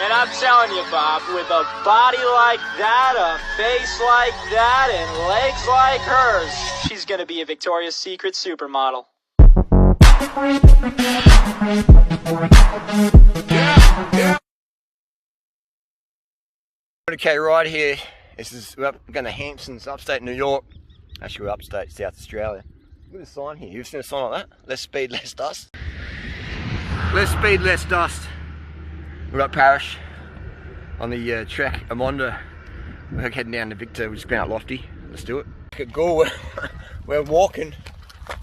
And I'm telling you, Bob, with a body like that, a face like that, and legs like hers, she's gonna be a Victoria's Secret supermodel. Okay, right here. We're going to Hamptons, upstate New York. Actually, we're upstate South Australia. Look at the sign here. You've seen a sign like that? Less speed, less dust. Less speed, less dust. We're up Parish on the Trek Amonda. We're heading down to Victor. We've just been out Lofty. Let's do it. Look at Gore. We're walking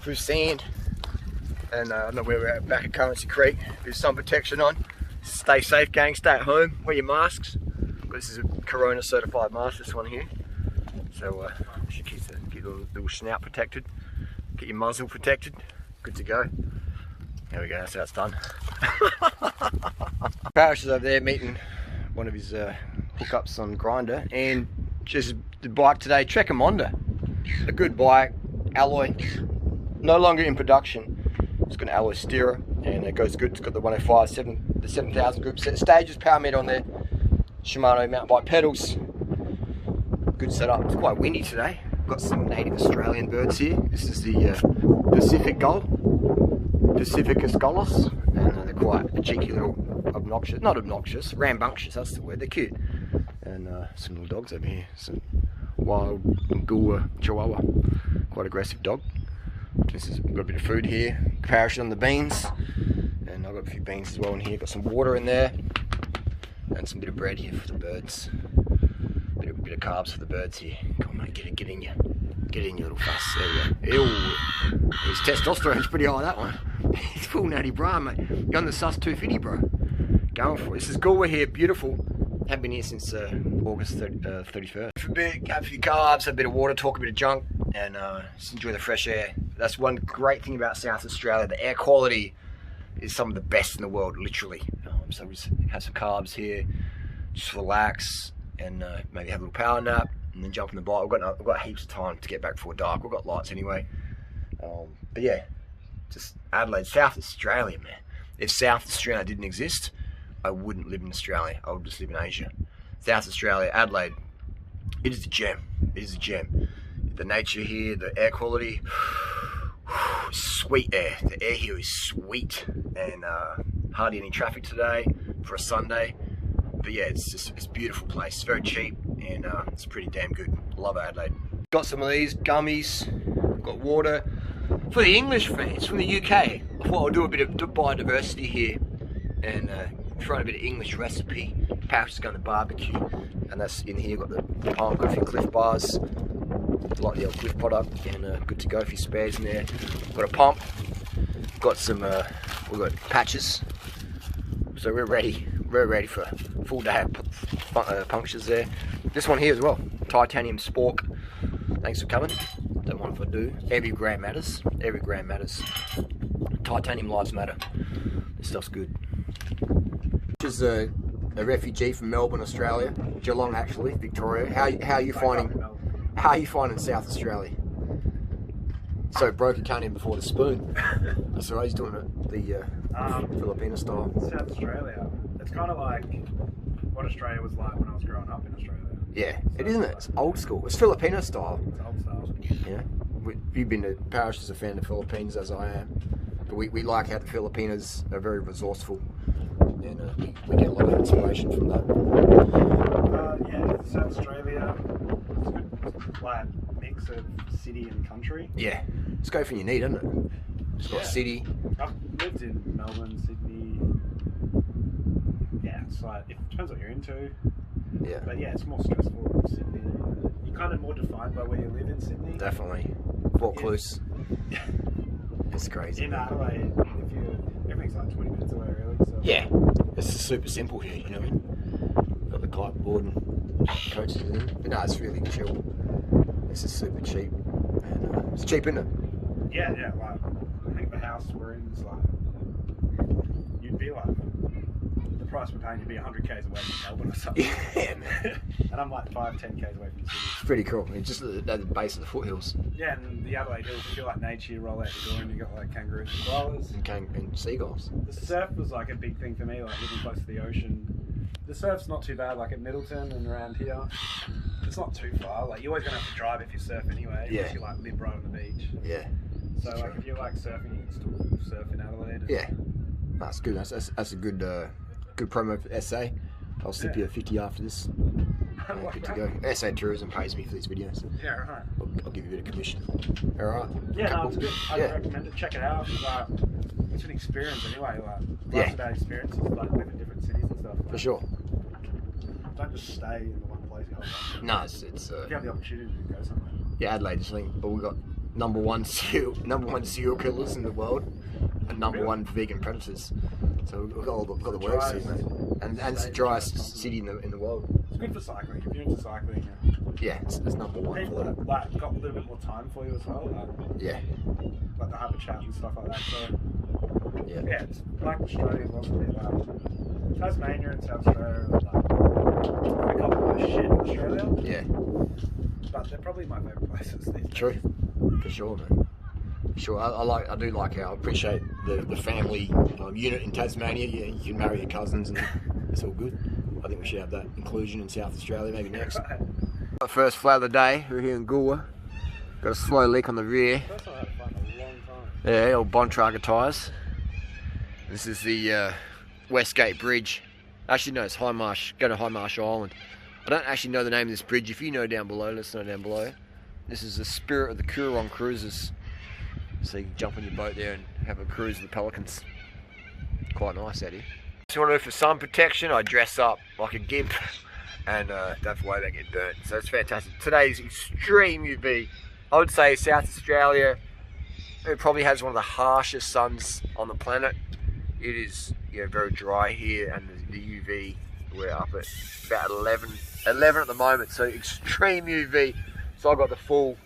through sand. And I don't know where we're at, back at Currency Creek. There's sun protection on. Stay safe, gang. Stay at home. Wear your masks. This is a Corona certified mask, this one here. So should keep the little snout protected. Get your muzzle protected. Good to go. There we go, that's how it's done. Parish is over there meeting one of his hookups on Grinder, and just the bike today, Trek Amonda. A good bike, alloy, no longer in production. It's got an alloy steerer and it goes good. It's got the 105, the 7000 group set stages, power meter on there. Shimano mountain bike pedals. Good setup. It's quite windy today. Got some native Australian birds here. This is the Pacific gull, Pacificus gullus, and they're quite a cheeky little obnoxious, not obnoxious, rambunctious, that's the word. They're cute. And some little dogs over here. Some wild Gullah Chihuahua. Quite aggressive dog. We've got a bit of food here. Parish on the beans. And I've got a few beans as well in here. Got some water in there. And some bit of bread here for the birds. Bit of carbs for the birds here. Come on, mate, get in you. Get in, you little fuss. There we go. Ew. His testosterone's pretty high, that one. He's full natty bra, mate. You're on the sus 250, bro. Going for it. This is Gullah here, beautiful. Haven't been here since August 31st. Have a few carbs, have a bit of water, talk a bit of junk, and just enjoy the fresh air. That's one great thing about South Australia. The air quality is some of the best in the world, literally. So we just have some carbs here, just relax, and maybe have a little power nap, and then jump on the bike. I've got heaps of time to get back before dark. We've got lights anyway. But yeah, just Adelaide, South Australia, man. If South Australia didn't exist, I wouldn't live in Australia. I would just live in Asia. South Australia, Adelaide, it is a gem. It is a gem. The nature here, the air quality, sweet air. The air here is sweet, and hardly any traffic today for a Sunday. But yeah, it's a beautiful place. It's very cheap, and it's pretty damn good. Love Adelaide. Got some of these gummies. Got water for the English fans from the UK. I thought I'll do a bit of biodiversity here and try a bit of English recipe. Parish is going to barbecue, and that's in here. Got the pump, got a few Cliff bars, like the old Cliff product, and good to go. A few spares in there. Got a pump. Got some. We've got patches. So we're ready. We're ready for a full day of punctures there. This one here as well. Titanium spork. Thanks for coming. Don't mind if I do. Every gram matters. Every gram matters. Titanium lives matter. This stuff's good. This is a refugee from Melbourne, Australia. Geelong, actually, Victoria. How are you finding South Australia? So broke, he can't even afford a spoon. That's right, he's doing it the Filipino style. South Australia. It's kind of like what Australia was like when I was growing up in Australia. Yeah, so isn't it? It's old school. It's Filipino style. It's old style. Yeah. You've been to Parish as a fan of the Philippines, as I am. But we like how the Filipinos are very resourceful. And we get a lot of inspiration from that. Yeah, South Australia. It's a good like mix of city and country. Yeah, it's got everything you need, isn't it? It's got city. I've lived in Melbourne, Sydney. Yeah, it's like it depends what you're into. Yeah. But yeah, it's more stressful in Sydney. You're kind of more defined by where you live in Sydney. Definitely. Vaucluse. It's crazy. In Adelaide, everything's like 20 minutes away, really. So. Yeah, it's super simple here, you know what I mean? Got the kiteboard and coaches in. But no, it's really chill. This is super cheap. And it's cheap, isn't it? Yeah, like, I think the house we're in is like, you'd be like, the price we're paying, you'd be 100 k's away from Melbourne or something. Yeah, man. And I'm like 5-10 k's away from the city. It's pretty cool. It's just at the base of the foothills. Yeah, and the Adelaide Hills, if you like nature, you roll out your door and you got like kangaroos and koalas. And seagulls. The surf was like a big thing for me, like living close to the ocean. The surf's not too bad, like at Middleton and around here. It's not too far. Like you're always gonna have to drive if you surf anyway. Yeah. Unless you like live right on the beach. Yeah. So like if you like surfing, you can still surf in Adelaide. Yeah. That's good. That's a good good promo for SA. I'll slip you a 50 after this. Good to go. SA Tourism pays me for these videos. Yeah, right. I'll give you a bit of commission. All right. Yeah, no, it's good. I'd Yeah. recommend it. Check it out. Like, it's an experience anyway. Like, Yeah. lots of bad experiences, like live in different cities and stuff. For sure. Don't just stay in the one place the whole time. No, it's If you have the opportunity to go somewhere. yeah, Adelaide is something, but we got number one serial killers in the world, and number one vegan predators. So we've got the works here, mate. And it's the driest city in the world. It's good for cycling. If you're into cycling, Yeah, it's number one for people that. like got a little bit more time for you as well. Yeah, Like to have a chat and stuff like that. So yeah. yeah, it's like Australia, lots of people. Tasmania and South Australia are like a couple of shit in Australia, Yeah, but they're probably my favourite places. These days. true. For sure, man. Sure, I do like I appreciate the family unit in Tasmania. Yeah, you can marry your cousins and it's all good. I think we should have that inclusion in South Australia maybe next. First flat of the day, we're here in Goolwa. Got a slow leak on the rear. First time I had fun in a long time. Yeah, old Bontrager tyres. This is the Westgate Bridge. Actually, no, it's High Marsh. Go to High Marsh Island. I don't actually know the name of this bridge. If you know down below, let us know down below. This is the Spirit of the Coorong Cruises. So you can jump on your boat there and have a cruise with the Pelicans. Quite nice out here. So you want to do for sun protection, I dress up like a gimp and that's why they get burnt. So it's fantastic. Today's extreme UV. I would say South Australia, it probably has one of the harshest suns on the planet. It is very dry here, and the UV, we're up at about 11 at the moment, so extreme UV. So I got the full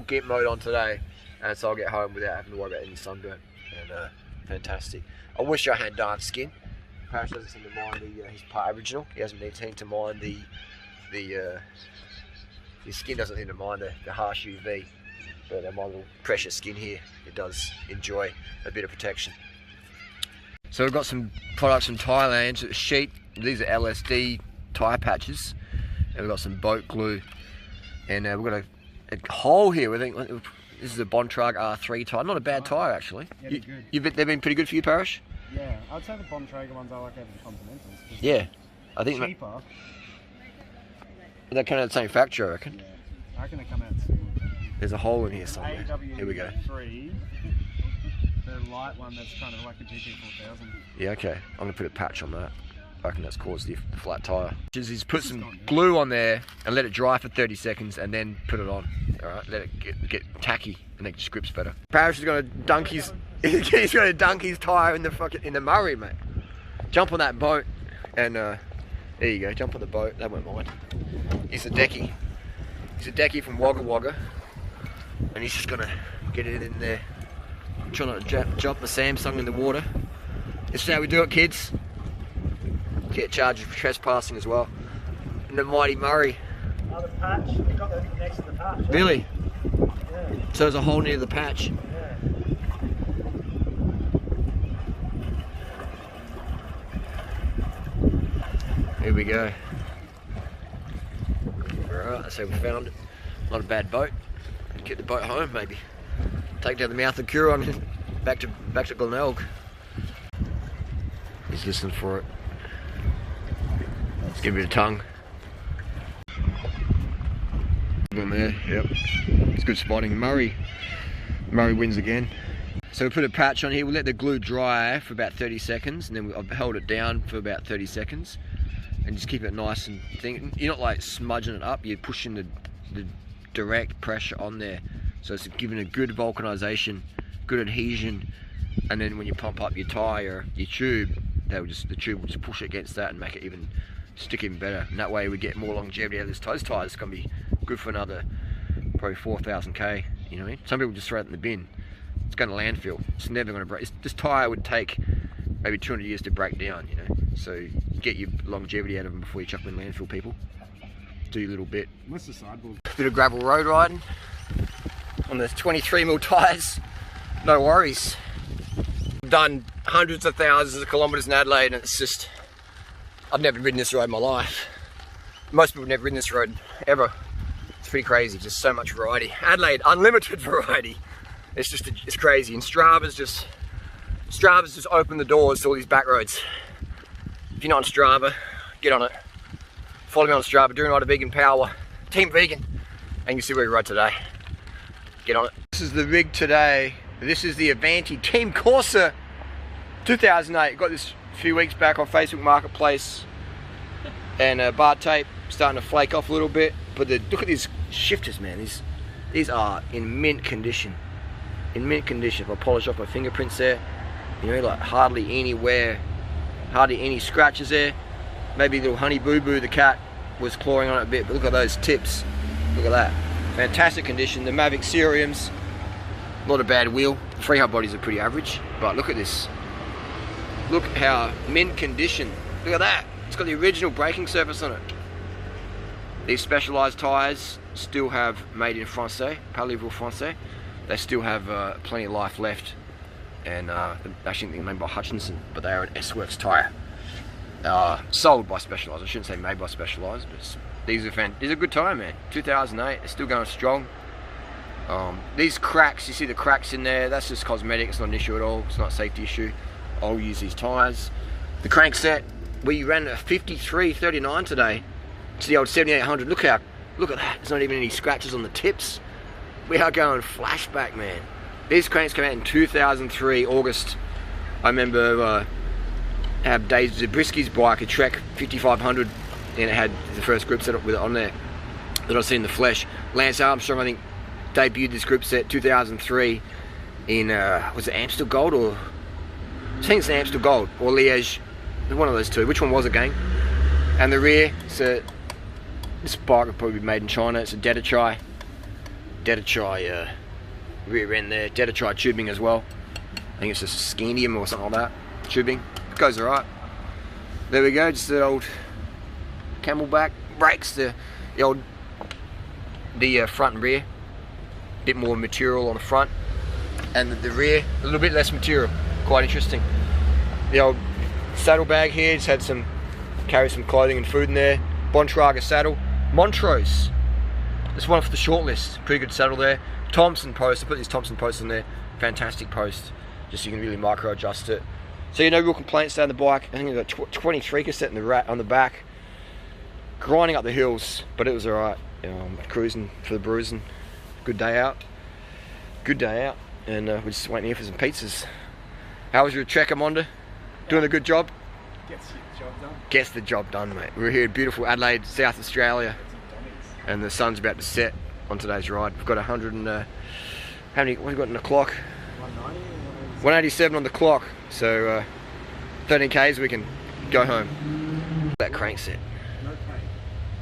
GIMP mode on today, and so I'll get home without having to worry about any sunburn. And fantastic. I wish I had dark skin. Parish doesn't seem to mind he's part Aboriginal. He doesn't seem to mind his skin doesn't seem to mind the harsh UV. But my little precious skin here, it does enjoy a bit of protection. So we've got some products from Thailand. So sheet, these are LSD tyre patches, and we've got some boat glue, and we've got a hole here. We think this is a Bontrager R3 tyre. Not a bad tyre actually. Yeah, good. They've been pretty good for you, Parish. Yeah, I'd say the Bontrager ones I like over the Continentals. Yeah, I think cheaper. They're kind of the same factory, I reckon. Yeah, I reckon they come out soon. There's a hole in here somewhere. AW3, Here we go. the light one that's kind of like a GT4000. Yeah, okay. I'm gonna put a patch on that. I reckon that's caused the flat tyre. He's put some glue on there and let it dry for 30 seconds and then put it on. Alright, let it get tacky and then it just grips better. Parish is gonna dunk his he's gonna dunk his tyre in the Murray, mate. Jump on that boat and there you go, jump on the boat. That won't mind. He's a decky. He's a decky from Wagga Wagga. And he's just gonna get it in there. Try not to drop the Samsung in the water. This is how we do it, kids. Get charged for trespassing as well. And the mighty Murray. Another patch. We got that next to the patch. Really? Yeah. So there's a hole near the patch. Yeah. Here we go. Alright, that's how we found it. Not a bad boat. Get the boat home, maybe. Take down the mouth of Coorong and back to Glenelg. He's listening for it. Let's give it a tongue. On there, yep. It's good spotting. Murray wins again. So we put a patch on here. We'll let the glue dry for about 30 seconds, and then I've held it down for about 30 seconds, and just keep it nice and thin. You're not like smudging it up. You're pushing the direct pressure on there, so it's giving a good vulcanization, good adhesion, and then when you pump up your tyre, your tube, the tube will just push it against that and make it stick even better. And that way we get more longevity out of this tyre. This tyre is going to be good for another probably 4,000 k. You know what I mean? Some people just throw it in the bin. It's going to landfill. It's never going to break. This tyre would take maybe 200 years to break down. You know, so you get your longevity out of them before you chuck them in landfill, people. Do your little bit. What's the sideboard? Bit of gravel road riding on the 23mm tyres. No worries. I've done hundreds of thousands of kilometres in Adelaide, and it's I've never ridden this road in my life. Most people have never ridden this road ever. It's pretty crazy, just so much variety. Adelaide, unlimited variety. It's crazy. And Strava's just opened the doors to all these back roads. If you're not on Strava, get on it. Follow me on Strava, doing Rider Vegan Power, Team Vegan, and you see where we ride today. Get on it. This is the rig today. This is the Avanti Team Corsa 2008. Got this a few weeks back on Facebook Marketplace, and bar tape starting to flake off a little bit. But look at these shifters, man. These are in mint condition. In mint condition. If I polish off my fingerprints there, you know, like hardly any wear, hardly any scratches there. Maybe little Honey Boo Boo, the cat, was clawing on it a bit, but look at those tips. Look at that. Fantastic condition. The Mavic Seriums, not a bad wheel. Freehub bodies are pretty average, but look at this. Look how mint condition. Look at that. It's got the original braking surface on it. These specialized tires still have made in France, Parlez-vous Français. They still have plenty of life left, and actually they're made by Hutchinson, but they are an S-Works tire. Sold by Specialized. I shouldn't say made by Specialized, but these are a good tire, man. 2008, they're still going strong. These cracks, you see the cracks in there, that's just cosmetic. It's not an issue at all. It's not a safety issue. I'll use these tires. The crank set, we ran a 5339 today. It's the old 7800. Look at that. There's not even any scratches on the tips. We are going flashback, man. These cranks came out in 2003 August. I remember had Dave Zabriski's bike, a Trek 5500, and it had the first grip set with it on there that I've seen in the flesh. Lance Armstrong, I think, debuted this grip set 2003 in was it Amstel Gold, or I think it's Amstel Gold or Liège, one of those two. Which one was it, gang? And the rear, so this bike would probably be made in China. It's a Dedachai rear end there, Dedachai tubing as well. I think it's just a scandium or something like that tubing. It goes alright. There we go, just the old Camelback brakes, the front and rear. Bit more material on the front, and the rear a little bit less material. Quite interesting. The old saddlebag here just had carry some clothing and food in there. Bontrager saddle, Montrose. This one for the short list. Pretty good saddle there. Thompson post. I put these Thompson posts in there. Fantastic post. Just so you can really micro adjust it. So no real complaints down the bike. I think I've got 23 cassette on the back. Grinding up the hills, but it was alright. Cruising for the bruising. Good day out. Good day out. And we're just waiting here for some pizzas. How was your Trek Monda? Doing a good job? Gets the job done. Gets the job done, mate. We're here in beautiful Adelaide, South Australia. And the sun's about to set on today's ride. We've got 100 and how many? What have we got on the clock? 190. 187 on the clock. So 13 k's, we can go home. That crank set. No crank.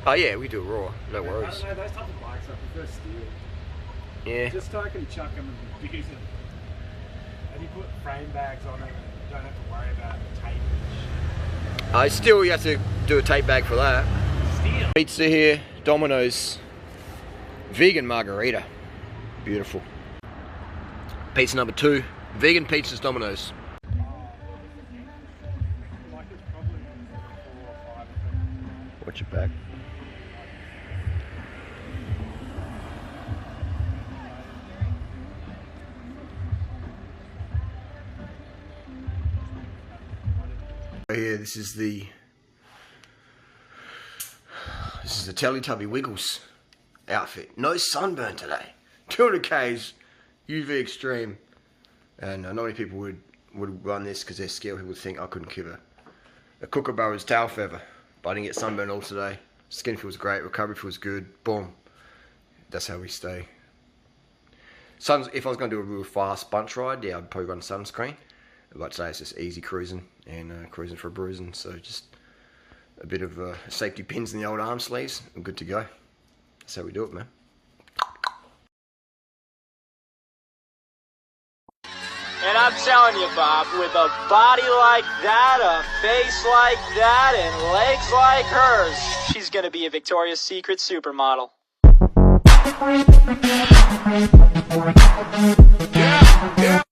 Oh yeah, we do it raw. No worries. I don't know, those type of bikes, I prefer steel. Yeah. Just so I can chuck them and use them. And you put frame bags on them and you don't have to worry about tape. Still, you have to do a tape bag for that. Steel. Pizza here, Domino's. Vegan margarita. Beautiful. Pizza number 2. Vegan pizzas, Domino's. Like it's probably 4 or 5 of them. Watch it back. Here, this is the Teletubby Wiggles outfit. No sunburn today. 200 k's, UV extreme, and not many people would run this because they're scared. People would think I couldn't give a kookaburra's tail feather, but I didn't get sunburn all today. Skin feels great, recovery feels good. Boom. That's how we stay. If I was going to do a real fast bunch ride, yeah, I'd probably run sunscreen. But today it's just easy cruising and cruising for a bruising, so just a bit of safety pins in the old arm sleeves. I'm good to go. That's how we do it, man. And I'm telling you, Bob, with a body like that, a face like that, and legs like hers, she's gonna be a Victoria's Secret supermodel. Yeah.